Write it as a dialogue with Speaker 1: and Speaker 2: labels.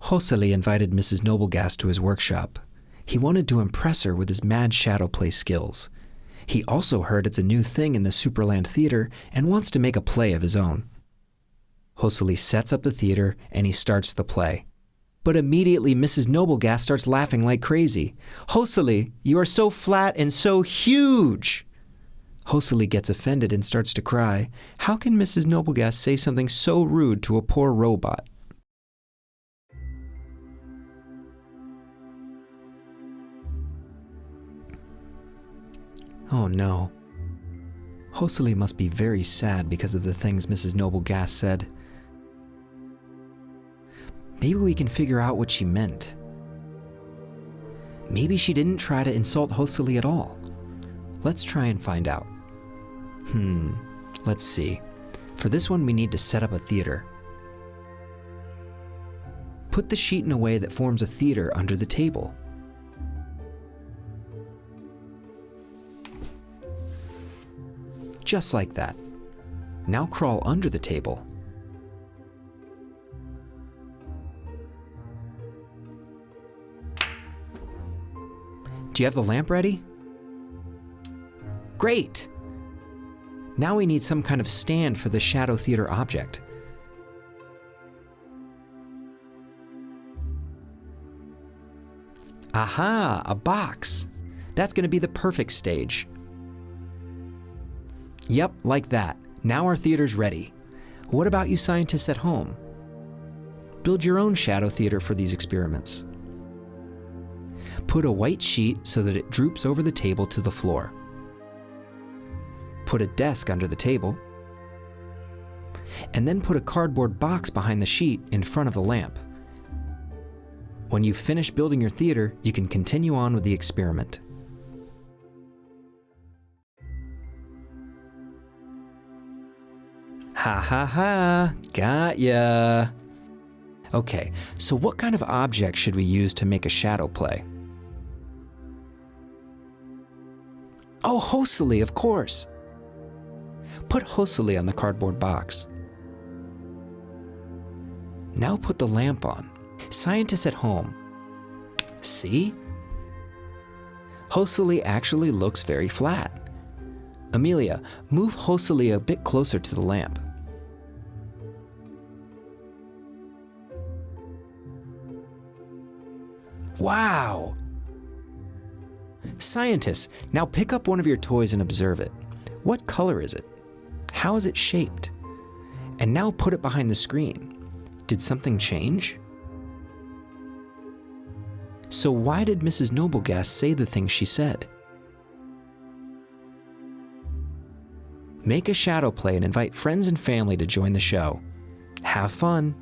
Speaker 1: Hoseli invited Mrs. Noblegast to his workshop. He wanted to impress her with his mad shadow play skills. He also heard it's a new thing in the Superland Theater and wants to make a play of his own. Hoseli sets up the theater and he starts the play. But immediately Mrs. Noblegast starts laughing like crazy. "Hoseli, you are so flat and so huge!" Hoseli gets offended and starts to cry. How can Mrs. Noblegast say something so rude to a poor robot? Oh no. Hoseli must be very sad because of the things Mrs. Noblegast said. Maybe we can figure out what she meant. Maybe she didn't try to insult Hoseli at all. Let's try and find out. Let's see. For this one we need to set up a theater. Put the sheet in a way that forms a theater under the table. Just like that. Now crawl under the table. Do you have the lamp ready? Great! Now we need some kind of stand for the shadow theater object. Aha! A box! That's going to be the perfect stage. Yep, like that. Now our theater's ready. What about you scientists at home? Build your own shadow theater for these experiments. Put a white sheet so that it droops over the table to the floor. Put a desk under the table. And then put a cardboard box behind the sheet in front of the lamp. When you've finished building your theater, you can continue on with the experiment. Ha ha ha, got ya. Okay, so what kind of object should we use to make a shadow play? Oh, Hoseli, of course. Put Hoseli on the cardboard box. Now put the lamp on. Scientists at home, see? Hoseli actually looks very flat. Amelia, move Hoseli a bit closer to the lamp. Wow! Scientists, now pick up one of your toys and observe it. What color is it? How is it shaped? And now put it behind the screen. Did something change? So why did Mrs. Noblegast say the things she said? Make a shadow play and invite friends and family to join the show. Have fun!